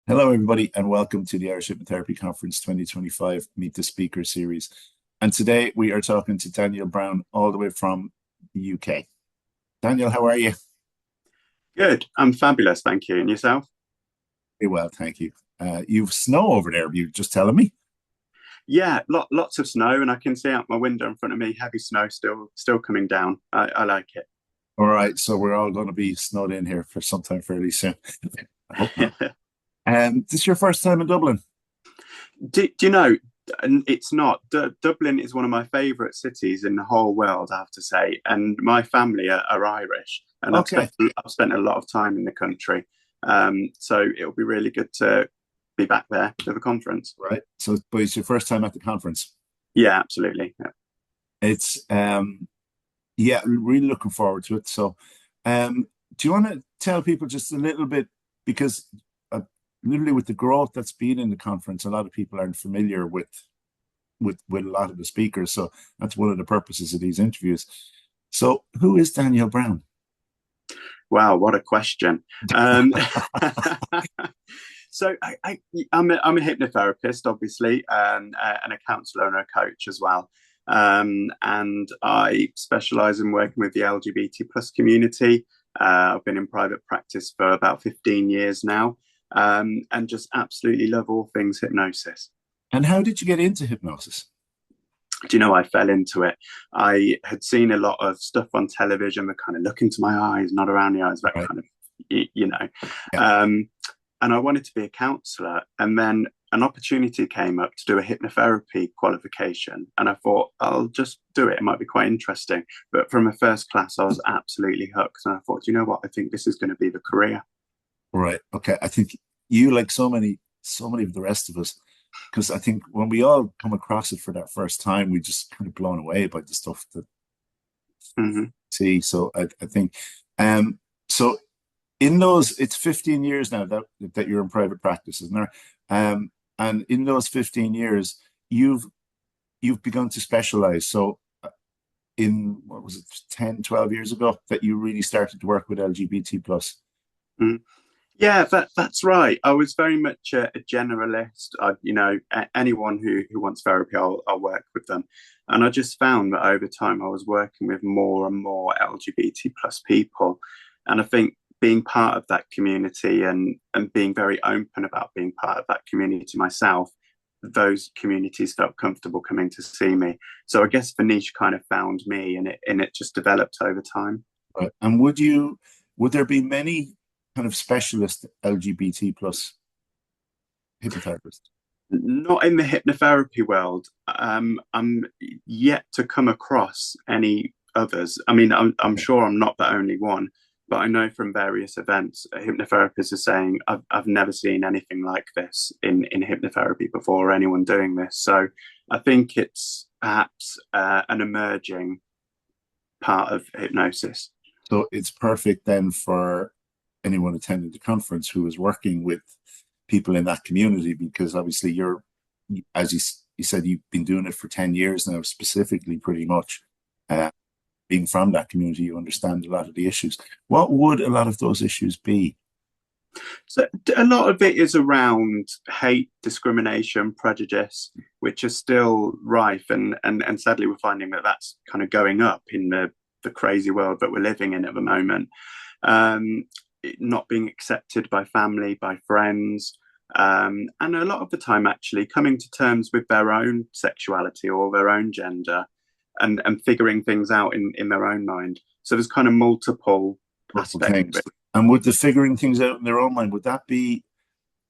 Hello, everybody, and welcome to the Irish Hypnotherapy Conference 2025 Meet the Speaker series. And today we are talking to Daniel Browne, all the way from the UK. Daniel, how are you? Good. I'm fabulous, thank you. And yourself? Very well, thank you. You've snow over there, you just telling me? Yeah, lots of snow, and I can see out my window in front of me heavy snow still coming down. I like All right, so we're all going to be snowed in here for sometime fairly soon. I hope not. it. This is your first time in Dublin? Do you know? And it's not. Dublin is one of my favourite cities in the whole world, I have to say. And my family are Irish, and Okay, I've spent a lot of time in the country. So it'll be really good to be back there for the conference. right. So, but it's your first time at the conference. Yeah, absolutely. Yeah. It's yeah, really looking forward to it. So, do you want to tell people just a little bit because literally with the growth that's been in the conference, a lot of people aren't familiar with a lot of the speakers. So that's one of the purposes of these interviews. So, who is Daniel Browne? Wow, what a question. Um, so I'm a hypnotherapist, obviously, and a counselor and a coach as well. And I specialize in working with the LGBT plus community. I've been in private practice for about 15 years now, and just absolutely love all things hypnosis. And how did you get into hypnosis? Do you know, I fell into it. I had seen a lot of stuff on television that kind of look into my eyes, not around the eyes, that Right. kind of, you know. Yeah. Um, and I wanted to be a counselor. And then an opportunity came up to do a hypnotherapy qualification. And I thought, I'll just do it. It might be quite interesting. But from a first class, I was absolutely hooked. And I thought, you know what? I think this is going to be the career. Right. Okay. I think you, like so many of the rest of us, because I think when we all come across it for that first time, we just kind of blown away by the stuff that Mm-hmm. see. So I think, um, so in those, it's 15 years now that you're in private practice, isn't there? And in those 15 years, you've begun to specialize. So in what was it, 10, 12 years ago that you really started to work with LGBT plus. Mm-hmm. Yeah, that's right. I was very much a generalist. Anyone who wants therapy, I'll work with them. And I just found that over time, I was working with more and more LGBT plus people. And I think being part of that community and being very open about being part of that community myself, those communities felt comfortable coming to see me. So I guess the niche kind of found me, and it just developed over time. Right. And would there be many kind of specialist LGBT plus hypnotherapists? Not in the hypnotherapy world. I'm yet to come across any others. I mean, I'm sure I'm not the only one, but I know from various events, hypnotherapists are saying I've never seen anything like this in hypnotherapy before, or anyone doing this. So I think it's perhaps an emerging part of hypnosis. So it's perfect then for anyone attending the conference who is working with people in that community because obviously you're, as you said, you've been doing it for 10 years now, specifically pretty much. Uh, Being from that community, you understand a lot of the issues. What would a lot of those issues be? So a lot of it is around hate, discrimination, prejudice, which are still rife, and sadly we're finding that that's kind of going up in the crazy world that we're living in at the moment. Um, Not being accepted by family, by friends, and a lot of the time actually coming to terms with their own sexuality or their own gender, and figuring things out in their own mind. So there's kind of multiple Multiple aspects of things. it. And would the figuring things out in their own mind, would that be,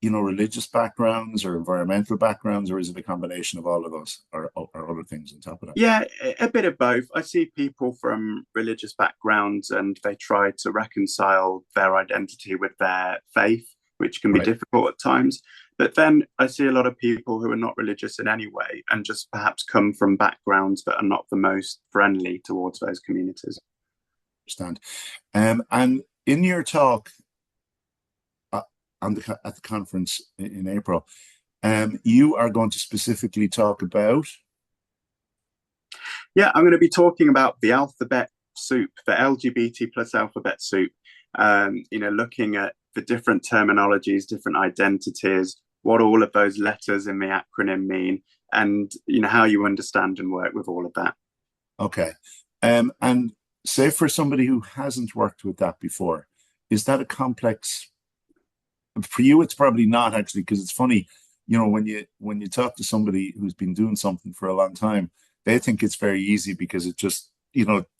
religious backgrounds or environmental backgrounds, or is it a combination of all of those or other things on top of that? Yeah, a bit of both. I see people from religious backgrounds and they try to reconcile their identity with their faith, which can be Right. difficult at times. But then I see a lot of people who are not religious in any way and just perhaps come from backgrounds that are not the most friendly towards those communities. Understand. And in your talk uh, at the conference in April, you are going to specifically talk about. Yeah, I'm going to be talking about the alphabet soup, the LGBT plus alphabet soup. Looking at the different terminologies, different identities, what all of those letters in the acronym mean, and how you understand and work with all of that. Okay. And say for somebody who hasn't worked with that before, is that a complex? For you, it's probably not actually, because it's funny, when you talk to somebody who's been doing something for a long time, they think it's very easy because it just,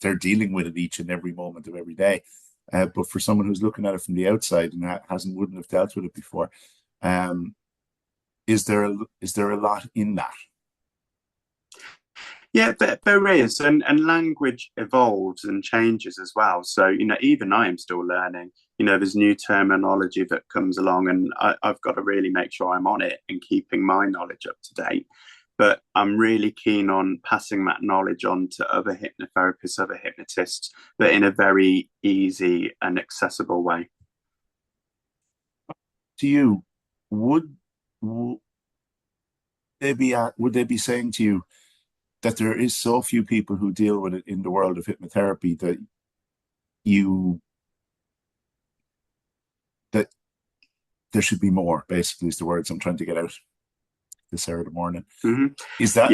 they're dealing with it each and every moment of every day. But for someone who's looking at it from the outside and wouldn't have dealt with it before, is there a lot in that? Yeah, there is, and language evolves and changes as well. So, even I am still learning. There's new terminology that comes along, and I've got to really make sure I'm on it and keeping my knowledge up to date. But I'm really keen on passing that knowledge on to other hypnotherapists, other hypnotists, but in a very easy and accessible way. To you, would would they be saying to you that there is so few people who deal with it in the world of hypnotherapy that there should be more, basically, is the words I'm trying to get out this hour of the morning. Mm-hmm. Is that?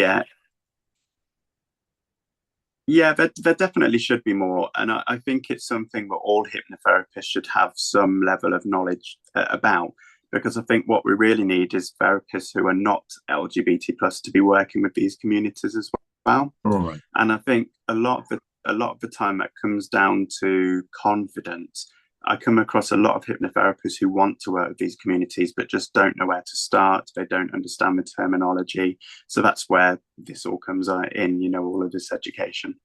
Yeah, there definitely should be more. And I think it's something that all hypnotherapists should have some level of knowledge about, because I think what we really need is therapists who are not LGBT plus to be working with these communities as well. All right. And I think a lot of the time that comes down to confidence. I come across a lot of hypnotherapists who want to work with these communities, but just don't know where to start. They don't understand the terminology. So that's where this all comes in, all of this education.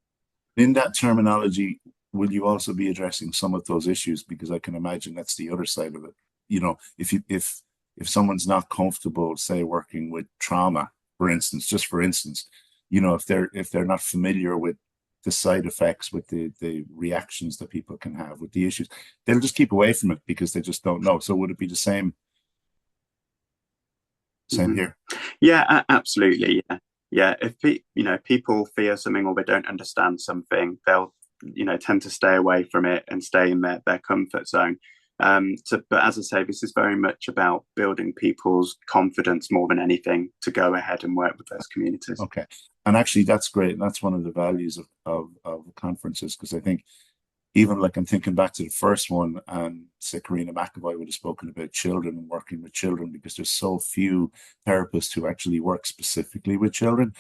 In that terminology, will you also be addressing some of those issues? Because I can imagine that's the other side of it. If someone's not comfortable, say, working with trauma, for instance, if they're not familiar with the side effects, with the reactions that people can have, with the issues, they'll just keep away from it because they just don't know. So would it be the same here? Yeah, absolutely. Yeah. If people fear something or they don't understand something, they'll tend to stay away from it and stay in their comfort zone. But as I say, this is very much about building people's confidence more than anything to go ahead and work with those communities. Okay. And actually, that's great. And that's one of the values of conferences, because I think even like I'm thinking back to the first one, and say Karina McAvoy would have spoken about children and working with children, because there's so few therapists who actually work specifically with children.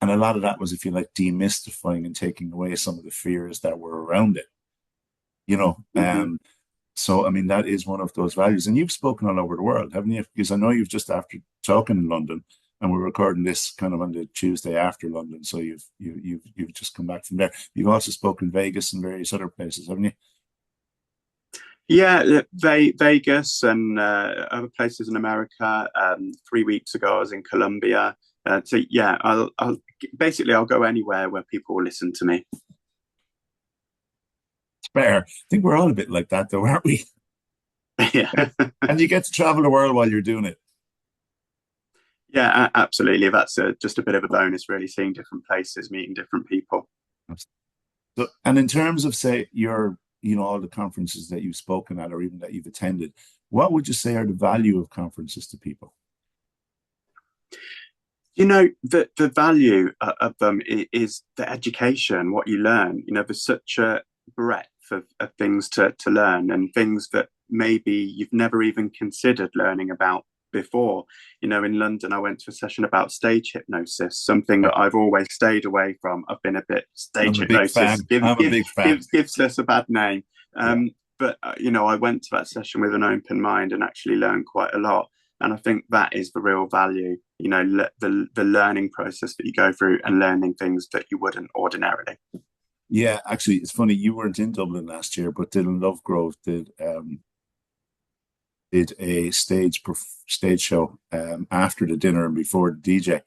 And a lot of that was, if you like, demystifying and taking away some of the fears that were around it. So, I mean, that is one of those values. And you've spoken all over the world, haven't you? Because I know you've just after talking in London, and we're recording this kind of on the Tuesday after London. So you've just come back from there. You've also spoken Vegas and various other places, haven't you? Yeah, Vegas and other places in America. 3 weeks ago, I was in Colombia. So yeah, I'll go anywhere where people will listen to me. Fair. I think we're all a bit like that, though, aren't we? Yeah. And you get to travel the world while you're doing it. Yeah, absolutely. That's just a bit of a bonus, really, seeing different places, meeting different people. So, and in terms of, say, all the conferences that you've spoken at or even that you've attended, what would you say are the value of conferences to people? The value of them is the education, what you learn. There's such a breadth of things to learn, and things that maybe you've never even considered learning about before. In London, I went to a session about stage hypnosis, something that I've always stayed away from. I've been a bit stage hypnosis gives us a bad name. But I went to that session with an open mind and actually learned quite a lot. And I think that is the real value, the learning process that you go through and learning things that you wouldn't ordinarily. Yeah, actually, it's funny. You weren't in Dublin last year, but Dylan Lovegrove did a stage show after the dinner and before the DJ.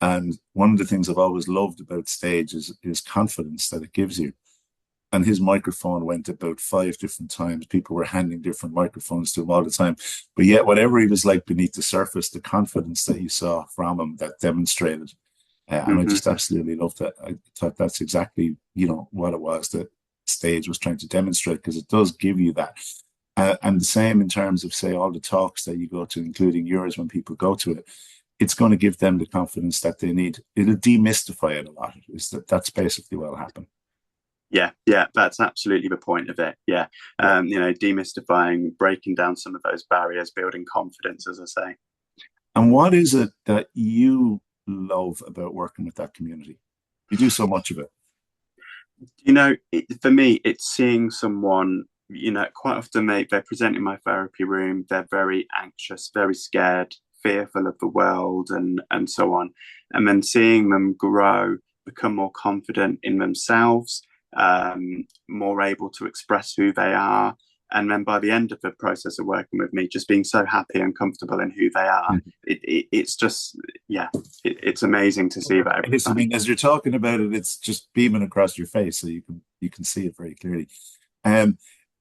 And one of the things I've always loved about stage is confidence that it gives you. And his microphone went about 5 different times. People were handing different microphones to him all the time. But yet, whatever he was like beneath the surface, the confidence that you saw from him that demonstrated. And I just absolutely loved that. I thought that's exactly, what it was that stage was trying to demonstrate, because it does give you that. And the same in terms of, say, all the talks that you go to, including yours, when people go to it, it's going to give them the confidence that they need. It'll demystify it a lot. That's basically what'll happen. Yeah, yeah, that's absolutely the point of it. Yeah. Yeah. Demystifying, breaking down some of those barriers, building confidence, as I say. And what is it that you love about working with that community? You do so much of it. For me, it's seeing someone, quite often they present in my therapy room, they're very anxious, very scared, fearful of the world and so on. And then seeing them grow, become more confident in themselves, more able to express who they are. And then by the end of the process of working with me, just being so happy and comfortable in who they are, it's just, yeah, it's amazing to see that every Yes, I time. mean, as you're talking about it, it's just beaming across your face, so you can see it very clearly.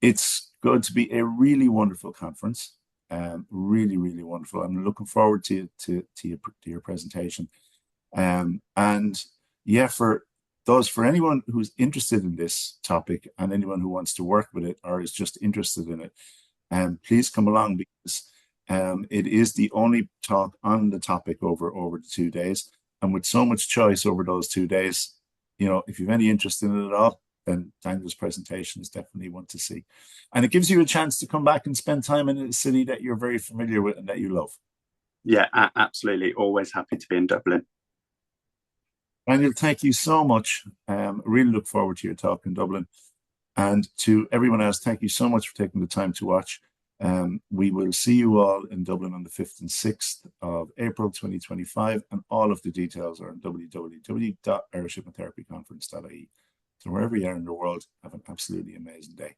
It's going to be a really wonderful conference. Really, really wonderful. I'm looking forward to your presentation. And yeah, for anyone who's interested in this topic and anyone who wants to work with it or is just interested in it, please come along, because it is the only talk on the topic over the 2 days. And with so much choice over those 2 days, if you've any interest in it at all, then Daniel's presentation is definitely one to see. And it gives you a chance to come back and spend time in a city that you're very familiar with and that you love. Yeah, absolutely. Always happy to be in Dublin. Daniel, thank you so much. Really look forward to your talk in Dublin. And to everyone else, thank you so much for taking the time to watch. We will see you all in Dublin on the 5th and 6th of April 2025, and all of the details are on www.irishhypnotherapyconference.ie. So wherever you are in the world, have an absolutely amazing day.